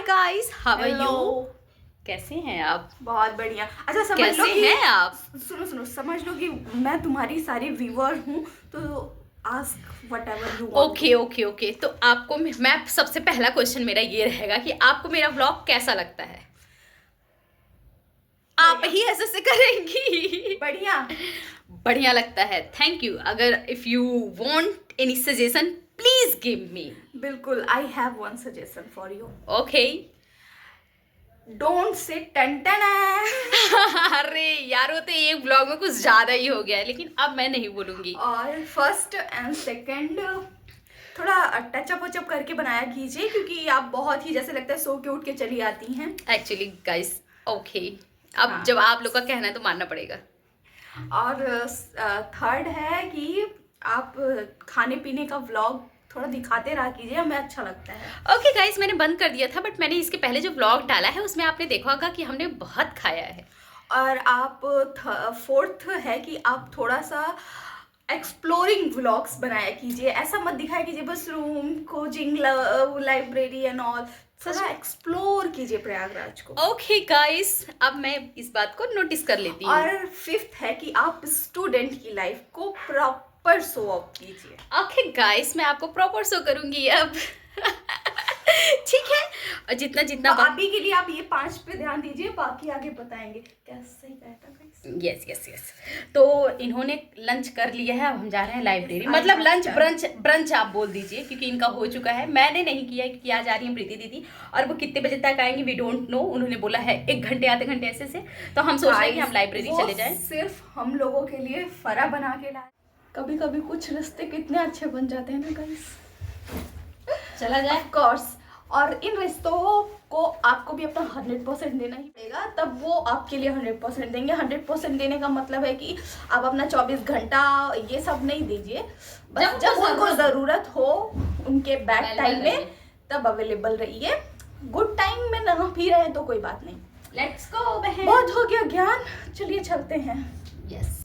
Guys, how are you? कैसे हैं आप? बहुत बढ़िया। अच्छा समझ कैसे लो कि हैं आप? सुनो समझ लो कि मैं तुम्हारी सारी व्यूअर हूँ, तो ask whatever you want. Okay. तो आपको मैं सबसे पहला क्वेश्चन मेरा ये रहेगा कि आपको मेरा व्लॉग कैसा लगता है? आप ही ऐसे से करेंगी? बढ़िया। बढ़िया लगता है, थैंक यू। अगर if you want any suggestion please give me. बिल्कुल, I have one suggestion for you. Okay. Don't say ton ton. अरे यार, वो तो एक ब्लॉग में कुछ ज्यादा ही हो गया है, लेकिन अब मैं नहीं बोलूंगी। और फर्स्ट एंड सेकंड थोड़ा टचअप वचअप करके बनाया कीजिए, क्योंकि आप बहुत ही जैसे लगता है सो के उठ के चली आती हैं। एक्चुअली गाइस, ओके, अब हाँ। जब आप लोग का कहना है तो मानना पड़ेगा। और थर्ड है कि आप खाने पीने का व्लॉग थोड़ा दिखाते रहा कीजिए, हमें अच्छा लगता है। ओके गाइस, मैंने बंद कर दिया था, बट मैंने इसके पहले जो व्लॉग डाला है उसमें आपने देखा होगा कि हमने बहुत खाया है। और आप फोर्थ है कि आप थोड़ा सा एक्सप्लोरिंग व्लॉग्स बनाया कीजिए, ऐसा मत दिखाया कीजिए बस room coaching library and all. थोड़ा एक्सप्लोर कीजिए प्रयागराज को। ओके गाइस, अब मैं इस बात को नोटिस कर लेती हूँ। और फिफ्थ है कि आप स्टूडेंट की लाइफ को प्रॉपर शो ऑफ कीजिए। ओके गाइस, मैं आपको प्रॉपर शो करूंगी अब। ठीक है, और जितना जितना अभी के लिए आप ये 5 पे ध्यान दीजिए, बाकी आगे बताएंगे। कैसे ही कहता है। यस। तो इन्होंने लंच कर लिया है, अब हम जा रहे हैं लाइब्रेरी। मतलब लंच ब्रंच आप बोल दीजिए, क्योंकि इनका हो चुका है। मैंने नहीं किया, क्योंकि आज आ रही है प्रीति दीदी, और वो कितने बजे तक आएंगी वी डोंट नो। उन्होंने बोला है 1 घंटे आधे घंटे ऐसे से, तो हम सोच रहे हैं कि हम लाइब्रेरी चले जाएं। सिर्फ हम लोगों के लिए फरा बना के लाए। कभी कभी कुछ रिश्ते कितने अच्छे बन जाते हैं ना गाइस। चला जाए ऑफ कोर्स। और इन रिश्तों को आपको भी अपना 100% देना ही पड़ेगा, तब वो आपके लिए 100% देंगे। 100% देने का मतलब है कि आप अपना 24 घंटा ये सब नहीं दीजिए, बस जब उनको ज़रूरत हो, उनके बैड टाइम में, तब अवेलेबल रहिए। गुड टाइम में ना भी रहे तो कोई बात नहीं। लेट्स गो बहन। बहुत हो गया ज्ञान, चलिए चलते हैं। यस।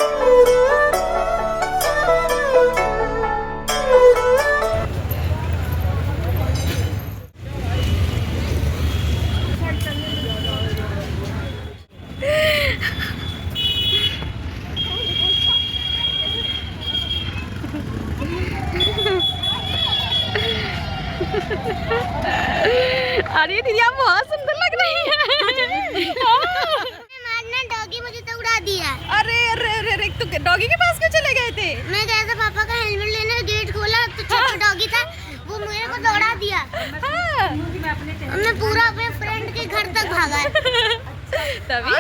अरे दीदी, आप बहुत सुंदर लग रही हैं। मारना डॉगी मुझे तो उड़ा दिया। अरे तू डॉगी के पास क्यों चले गए थे? मैं गया था पापा का हेलमेट लेने, गेट खोला तो छोटा डॉगी था, वो मेरे को दौड़ा दिया। हाँ। मैं पूरा अपने फ्रेंड के घर तक भागा। तभी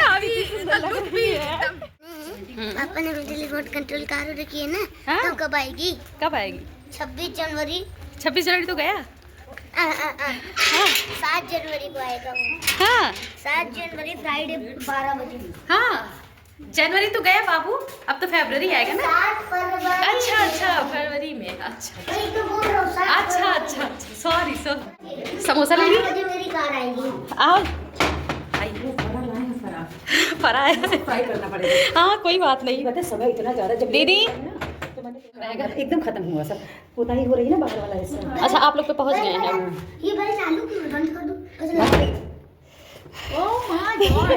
पापा ने बिजली रिमोट कंट्रोल कार रखी है ना, हाँ? तो कब आएगी? कब आएगी? 26 जनवरी। 26 जनवरी तो गया। 7 जनवरी को आएगा वो। हाँ 7 जनवरी फ्राइडे 12 बजे। हाँ, जनवरी तो गया बाबू, अब तो फरवरी आएगा ना। 7 फरवरी। अच्छा, फरवरी में। अच्छा वही तो बोल रहा हूँ, 7 अच्छा, सॉरी। समोसा ले ली। 12 बजे मेरी कार आएगी। आओ। फरा है, फ्राई करना पड़ेगा। हाँ कोई बात नहीं। पता है समय इतना ज्यादा जब दीदी। तो मैंने एकदम खत्म हुआ सब, पोताई हो रही है ना बाहर वाला हिस्सा। अच्छा, आप लोग पे पहुंच गए हैं। ये भाई चालू क्यों, बंद कर दो। Oh my God.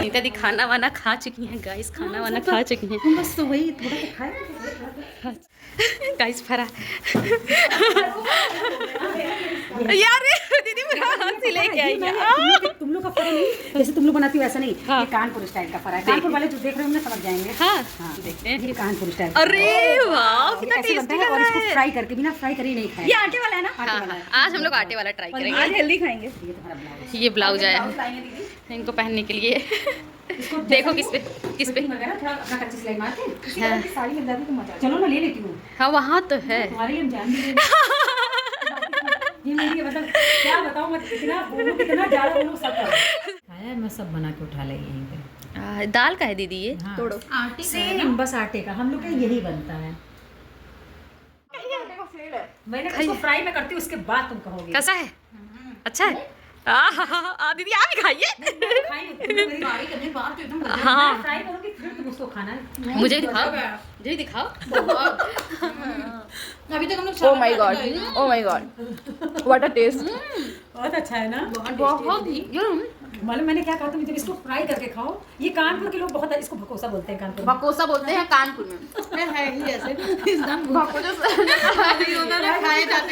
नीता दी खाना वाना खा चुकी हैं गाइस, खाना वाना खा चुकी हैं बस तो वही थोड़ा सा खाए। गाइस। फरा यार दीदी पूरा हंसी लेके आई है। तुम लोग का फरा नहीं, जैसे तुम लोग बनाती हो वैसा नहीं। हाँ। ये कानपुर स्टाइल का फरा है। कानपुर वाले जो देख रहे होंगे समझ जाएंगे। हाँ हाँ देखते हैं। ये कानपुर स्टाइल। अरे वाह, कितना ऐसे बनता टेस्टी है, लग और रहा इसको है। फ्राई करके बिना फ्राई करे नहीं खाए। ये आटे वाला है ना? हाँ हाँ, आज हम लोग आटे वाला ट्राई आज करेंगे। हेल्दी खाएंगे। ये तुम्हारा ब्लाउज। ये ब्लाउज आया ब्लाउज है लाएंगे दीदी। इनको पहनने के लिए। देखो किस पे वगैरह थोड़ा अपना कच्ची सिलाई मार के किसी हाँ। तरह की साड़ी मिल जाती तो मजा। चलो मैं ले लेती हूँ, हाँ वहाँ तो है। तुम्हारे लिए हम जान भी ये मेरी मतलब क्या बताऊँ मैं, इतना बोलूँ कितना ज़्यादा बोलूँ सब आया। मैं सब बना के उठा लाई यहीं पे। दाल का है दीदी ये? हाँ। तोड़ो। सेम बस आटे का, हम लोग का यही बनता है। आटे का फेड है। मैंने इसको फ्राई में करती हूँ, उसके बाद तुम कहोगे। कैसा है? अच्छा है? दीदी आप ही खाइए। मेरी बारी करने बाहर तो एकदम लग हाँ। मैं फ्राई करूंगी फिर तुम उसको खाना है। मुझे भी दिखाओ, मुझे भी दिखाओ। अभी तक हम लोग oh my god, oh my god, what a test. बहुत अच्छा है ना। बहुत मालूम मैंने क्या कहा, तुम जब इसको फ्राई करके खाओ। ये कानपुर के लोग बहुत इसको भकोसा बोलते हैं कानपुर में। बकोसा बोलते हैं कानपुर में। है ही ऐसे एकदम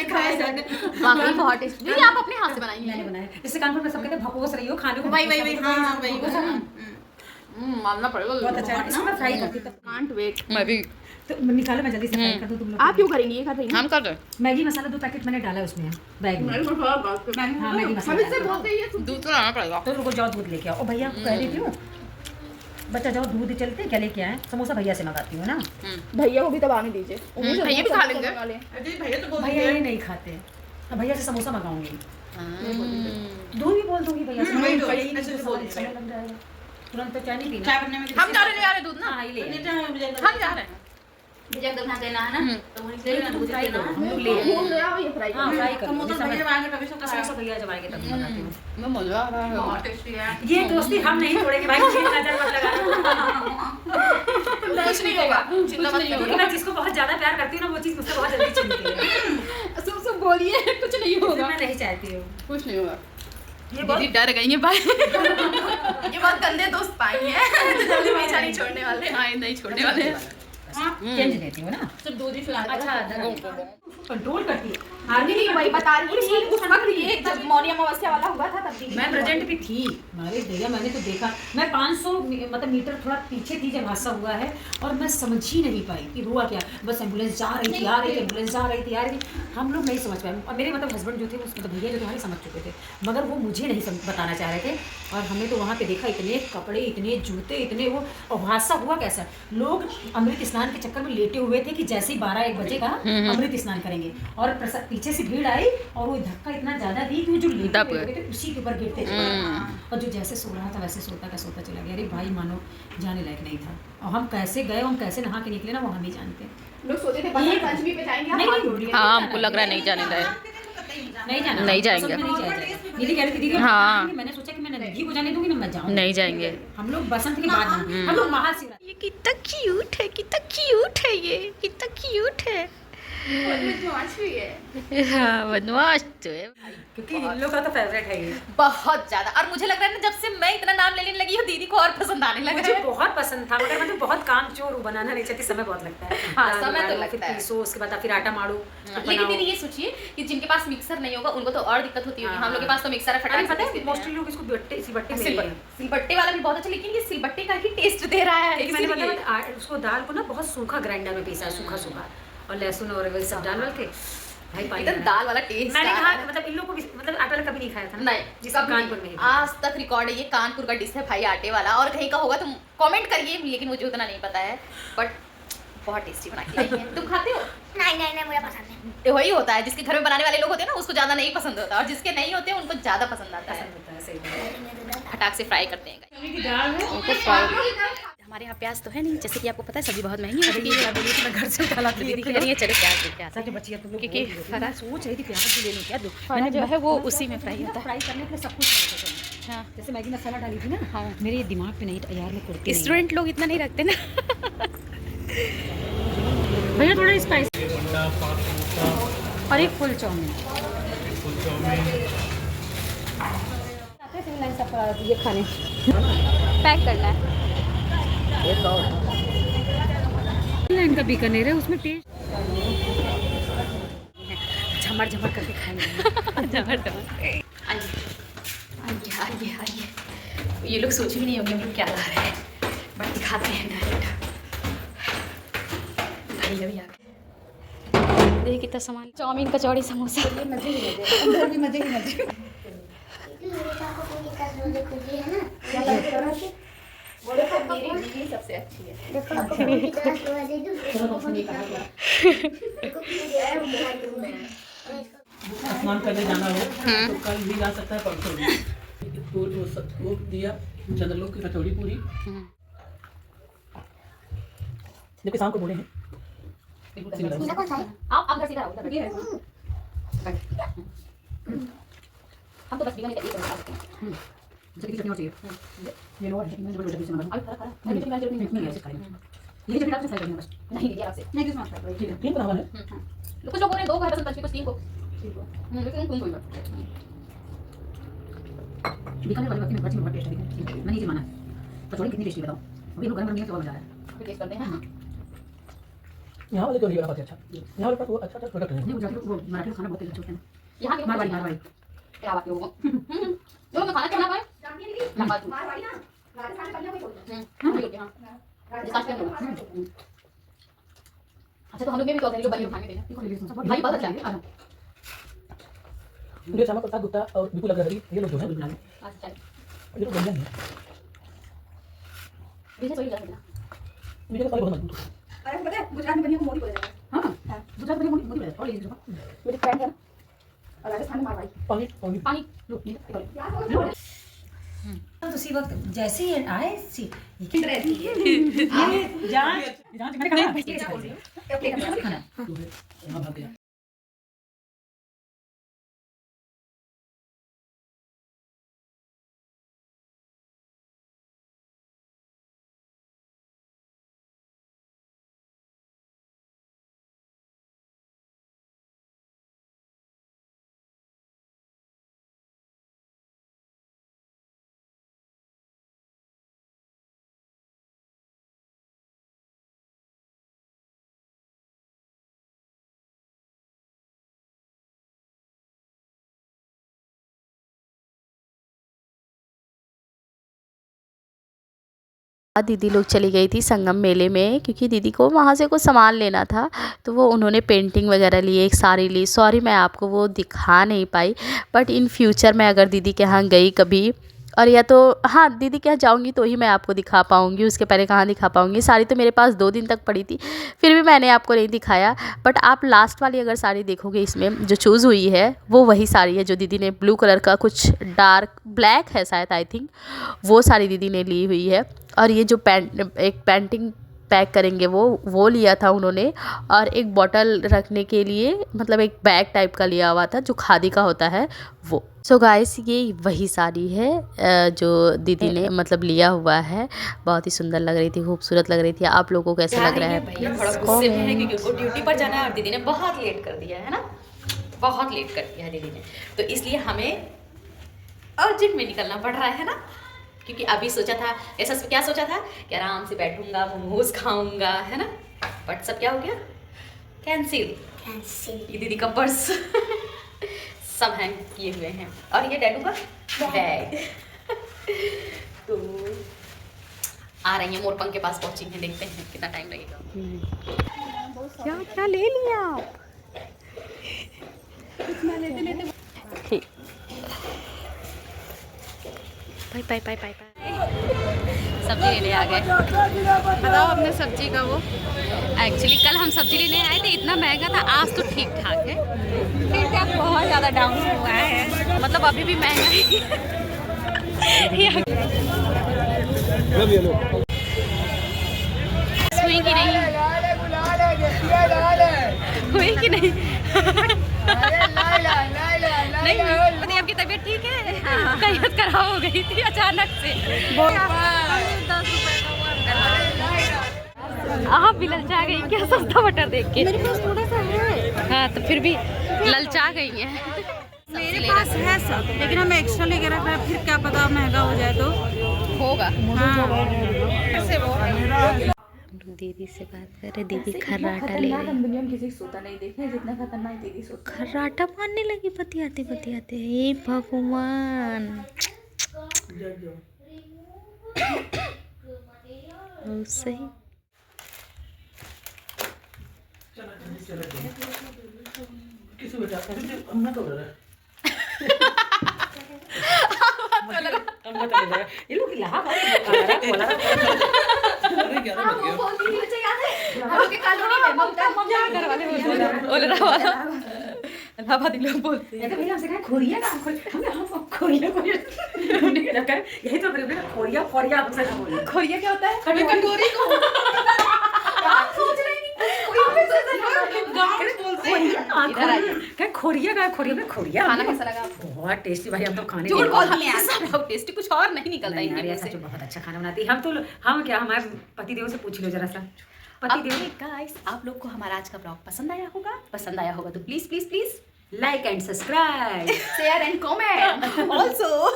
खाए जाते वाकई बहुत टेस्टी। दीदी आप अपने हाथ से बनाएंगे? मैंने बनाया। जैसे कानपुर में सब कहते हैं भकोस रही हो खाने को। वही हाँ वही मानना पड़ेगा। बहुत अच्छा है। इसको मैं फ्राई करती तब कांट वेट। मैं भी। तो निकालो, मैं जल्दी से फ्राई कर दूं तुम लोग। आप क्यों करेंगी? ये कर रही हैं। हम कर दो। मैगी मसाला 2 पैकेट मैंने डाला उसमें बैग में। हाँ मैगी हम मसाला इससे डाला। बोलते हैं ये दूध तो लाना पड़ेगा। तो रुको जाओ दूध लेके आओ। ओ भैया को कह देती हूँ बच्चा जाओ दूध चलते क्या लेके आए। समोसा भैया से मंगाती हूँ ना। भैया को भी तब आने दीजिए। भैया भी खा लेंगे। भैया तो भैया ये नहीं खाते। अब भैया से समोसा मंगाऊंगी। दूध भी बोल दूंगी भैया से। वही तो, भैया ऐसे मुझे बोल समय देंगे। लग जाएगा। तुरंत तो चाय नहीं पीना। चाय बनने में हम जा रहे हैं दूध ना। हाँ, ये ले आए। हम जा रहे हैं। जगदल खाते ना है ना, तो वहीं से तुम फ्राई करो, हम लोग ले आए। भूल गया ये फ्राई हाँ फ्राई करो। समोसा जैसे भैया मैं- आएंगे तभी सबका समोसा भैया जब आएंगे तब बनाती हूँ। मैं मजा आ रहा है। बहुत टेस्टी है। ये दोस्ती हम नहीं तोड़ेंगे भाई। मुझे नजर मत लगाना। कुछ नहीं होगा, चिंता मत क्योंकि करो। मैं जिसको बहुत ज्यादा प्यार करती हूँ ना वो चीज मुझसे बहुत जल्दी छिनती है। सब बोलिए, कुछ नहीं इसलिए होगा। मैं नहीं चाहती हूँ। कुछ नहीं होगा। ये बहुत दीदी डर गई है भाई। ये बहुत गंदे दोस्त पाएंगे हैं। जल्दी पीछा नहीं छोड़ने वाले। हाँ नहीं छोड़ने वाले हैं। चेंज देती हूँ ना। सिर्फ दूध ही पिला अच्छा कंट्रोल करती है। आर्मी नहीं, वही बता रही थी उस वक्त ये जब मौनी अमावस्या वाला हुआ था तब मैं प्रेजेंट भी थी। अरे भैया मैंने तो देखा। मैं 500 मतलब मीटर थोड़ा पीछे थी जब हादसा हुआ है और मैं समझ ही नहीं पाई कि हुआ क्या। बस एम्बुलेंस जा रही थी आ रही थी, एम्बुलेंस जा रही थी आ रही थी। हम लोग नहीं समझ पाए। और मेरे मतलब हस्बैंड जो थे वो मतलब भैया जो तुम्हारे समझ चुके थे मगर वो मुझे नहीं बताना चाह रहे थे। और हमने तो वहाँ पे देखा इतने कपड़े इतने जूते इतने वो। और हादसा हुआ कैसा, लोग अमृत स्नान के चक्कर में लेटे हुए थे कि जैसे ही 12-1 बजे का अमृत स्नान करेंगे और पीछे से भीड़ आई और वो धक्का इतना ज्यादा दी कि वो जो लेटे दब हुए गए। थे उसी के ऊपर गिरते थे। और जो जैसे सो रहा था वैसे सोता का सोता चला गया। अरे भाई मानो जाने लायक नहीं था। और हम कैसे गए, हम कैसे नहा के निकले ना वो हम ही जानते हैं। लोग सोचे थे बसंत पंचमी पे जाएंगे, हम हाथ जोड़ लिए। हाँ हमको लग रहा है नहीं जाने रहे। नहीं जाना, नहीं जाएंगे। बसंत में नहीं जाया जाएगा। दीदी कह रही थी दीदी हाँ। मैंने सोचा कि मैं नदी को जाने दूंगी ना मैं जाऊँ। नहीं जाएंगे। हम लोग बसंत के बाद हम लोग महाशिवरात्रि। ये कितना क्यूट है, कितना क्यूट है, ये कितना क्यूट है। बदमाश भी है। हाँ बदमाश तो है क्योंकि इन लोग का तो फेवरेट है ये। बहुत ज्यादा। और मुझे लग रहा है ना जब से मैं इतना नाम लेने लगी हूँ दीदी को और पसंद आने लगा मुझे है। बहुत पसंद था मगर मैं तो बहुत काम चोर हूँ, बनाना नहीं चाहती। समय बहुत लगता है। हाँ, दाल समय तो उबालो, लगता फिर है। पीसो, उसके बाद फिर आटा मारो फिर लेकिन बनाओ। दीदी ये सोचिए कि जिनके पास मिक्सर नहीं होगा उनको तो और दिक्कत होती होगी। हम लोग के पास तो मिक्सर है, अरे फटाफट पता से है पीस मोस्टली लोग इसको सिलबट्टे में देते हैं। सिलबट्टे वाला भी बहुत अच्छा, लेकिन ये सिलबट्टे का ही टेस्ट दे रहा है। एक मैंने इसीलिए। बताया उसको दाल को ना बहुत सूखा ग्राइंडर में पीसा, सूखा सूखा और लहसुन और वही सब डाल के भाई पानी एकदम दाल वाला टेस्ट मैंने आ कहा रहा है। मतलब इन लोगों को भी मतलब आटा वाला कभी नहीं खाया था नहीं जिसका कभी कानपुर में नहीं। ही था। आज तक रिकॉर्ड है, ये कानपुर का डिश है भाई आटे वाला। और कहीं का होगा तो कमेंट करिए, लेकिन मुझे उतना नहीं पता है। बट बहुत टेस्टी बना के आई है। तुम खाते हो? नहीं मुझे पसंद नहीं। तो वही होता है, जिसके घर में बनाने वाले लोग होते हैं ना उसको ज्यादा नहीं पसंद होता, और जिसके नहीं होते हैं उनको ज्यादा पसंद आता है। पसंद होता है, सही बात है। फटाक से फ्राई करते हैं। की दाल है उनको फ्राई। हमारे यहाँ प्याज तो है नहीं, जैसे कि आपको पता है सब्जी बहुत महंगी हो चुकी है। बोली कि मैं घर से उठा लाती दीदी कह रही है चलो प्याज लेके आते सच बच्चियां तुम लोग क्योंकि बोल रही हो। फरा मैं सोच रही थी प्याज भी ले लूं क्या दो फरा जो है वो उसी में फ्राई होता है। फ्राई करने के लिए सब कुछ चाहिए था। हाँ जैसे मैगी मसाला डाली थी ना हाँ। मेरे दिमाग पे नहीं था यार मैं कुर्ती नहीं स्टूडेंट लोग इतना नहीं रखते ना। भैया थोड़ा स्पाइसी और एक फुल चाउमीन ये खाने पैक करना है। इनका बीकानेर है उसमें टेस्ट झमर झमर करके खाएंगे। आइए आइए आइए आइए। ये लोग सोच भी नहीं होंगे हम लोग क्या ला रहे हैं, बट दिखाते हैं डायरेक्ट। भाई अभी आ गए। देखिए कितना सामान, चाउमीन कचौड़ी समोसा। अंदर भी मजे ही मजे। मेरी सबसे अच्छी है। स्नान करने जाना हो तो कल भी जा सकता है, परसों भी। तो वो दिया चंद्रलोक की कचौड़ी पूरी देखो शाम को बोले हैं। आप घर सीधा आओ। हम तो बस बिना नहीं खा सकते हैं। जैसे कि चटनी और चाहिए ये लो, चटनी में बड़ी बड़ी से मंगाओ। अभी थोड़ा नहीं तो नहीं ऐसे खाएंगे ये चटनी आपसे फ्राई करनी है बस। नहीं दीजिए आपसे नहीं किस मत ठीक है, 3 बनावा है। कुछ लोगों ने 2 खाया पसंद, कुछ 3 को लेकिन तुम कोई बात बीकानेर वाली बात में बहुत टेस्ट है। मैंने ये माना है कचौड़ी कितनी टेस्टी बताओ। अभी लोग गरम गरम तो मजा आ रहा है। टेस्ट करते हैं। यहाँ वाले तो नहीं बना पाते अच्छा, यहाँ वाले पास वो अच्छा प्रोडक्ट नहीं है। गुजराती लोग वो मराठी खाना बहुत अच्छे होते हैं। यहाँ के मारवाड़ी क्या बात है वो जो मैं खाना खाना पाए ना बात मारवाड़ी ना राजस्थान कन्या कोई बोलते हैं। हां राजस्थान में अच्छा तो हम लोग में भी तो जो बनियो खाने देना भाई बहुत अच्छा है। मुझे श्यामा प्रसाद गुप्ता और विपुल अग्रवाल ये लोग जो हैं अच्छा ये लोग बढ़िया हैं। मुझे तो ही लगता मुझे तो बहुत मजबूत है। अरे पता है गुजरात में कन्या को मोदी बोला जाता है। हां गुजरात में मोदी बोलते हैं और ये मेरी फ्रेंड है और राजस्थान में मारवाड़ी। पानी पानी लो ये क्या बोल तो उसी वक्त जैसे ही आए सी रहती है ये जान मैंने कहा खाना यहाँ भाग गया। दीदी लोग चली गई थी संगम मेले में क्योंकि दीदी को वहाँ से कुछ सामान लेना था, तो वो उन्होंने पेंटिंग वगैरह ली, एक साड़ी ली। सॉरी मैं आपको वो दिखा नहीं पाई, बट इन फ्यूचर मैं अगर दीदी के यहाँ गई कभी, और या तो हाँ दीदी के यहाँ जाऊँगी तो ही मैं आपको दिखा पाऊँगी, उसके पहले कहाँ दिखा पाऊँगी। साड़ी तो मेरे पास 2 दिन तक पड़ी थी, फिर भी मैंने आपको नहीं दिखाया। बट आप लास्ट वाली अगर साड़ी देखोगे इसमें जो चूज़ हुई है वो वही साड़ी है जो दीदी ने ब्लू कलर का, कुछ डार्क ब्लैक है शायद, आई थिंक वो साड़ी दीदी ने ली हुई है। और ये जो एक पेंटिंग पैक करेंगे वो लिया था उन्होंने, और एक बॉटल रखने के लिए मतलब एक बैग टाइप का लिया हुआ था जो खादी का होता है वो। सो गाइस ये वही साड़ी है जो दीदी ने मतलब लिया हुआ है। बहुत ही सुंदर लग रही थी, खूबसूरत लग रही थी। आप लोगों को कैसा लग रहा है? थोड़ा गुस्से में है क्योंकि उनको ड्यूटी पर जाना है और दीदी ने बहुत लेट कर दिया है ना, बहुत लेट कर दिया है दीदी ने, तो इसलिए हमें अर्जेंट में निकलना पड़ रहा है ना। क्योंकि अभी सोचा था ऐसा, क्या सोचा था कि आराम से बैठूंगा, मोमोज खाऊंगा, है ना, बट सब क्या हो गया, कैंसिल। ये दीदी का पर्स सब हैंग किए हुए हैं और ये डैडू का बैग। तो आ रही है, मोरपंख के पास पहुंची हैं, देखते हैं कितना टाइम लगेगा। क्या क्या ले लिया आप? ठीक, बाय बाय बाय बाय। सब्जी लेने आ गए। बताओ अपने सब्जी का वो। एक्चुअली कल हम सब्जी लेने आए थे, इतना महंगा था, आज तो ठीक ठाक है, ठीक ठाक, बहुत ज़्यादा डाउन हुआ है, मतलब अभी भी महंगा हुई कि नहीं, हुई कि नहीं? नहीं, आपकी तबीयत ठीक है? तबीयत खराब हो गई थी अचानक से। आप भी ललचा गई क्या सस्ता बटर देख के? मेरे पास थोड़ा सा है। हाँ तो फिर भी ललचा गई हैं। मेरे पास है सब, लेकिन हम एक्स्ट्रा लेके रख रहे हैं, फिर क्या पता महंगा हो जाए तो होगा। हाँ। दीदी से बात कर रहे, दीदी खर्राटा ले रही। दुनिया में किसी सोता नहीं देखे जितना खतरनाक दीदी सोता। खर्राटा मारने लगी बतियाते बतियाते। हे भगवान, सही। किसी बेटा हम तो रहा है ये लोग लहा खोरिया का खोरिया यही तो खोरिया खोरिया खोरिया क्या होता है? कंडोरी को खोरिया का खोरिया में खोरिया खाना कैसा लगा आपको? बहुत टेस्टी भाई, हम तो खाने झूठ के- बोल हमेशा बहुत टेस्टी, कुछ और नहीं निकलता नहीं इनके यार, मुंह ऐसा से। जो बहुत अच्छा खाना बनाती है। हम क्या, हमारे पतिदेव से पूछ लो जरा सा। पतिदेव गाइस, आप लोग को हमारा आज का ब्लॉग पसंद आया होगा तो please please please like and subscribe, share and comment also.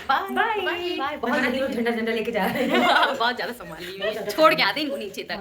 Bye bye bye. बहुत झंडा लेके जा रहे हैं। बहुत ज्यादा संभाल ली, छोड़ के आते हैं इनको नीचे तक।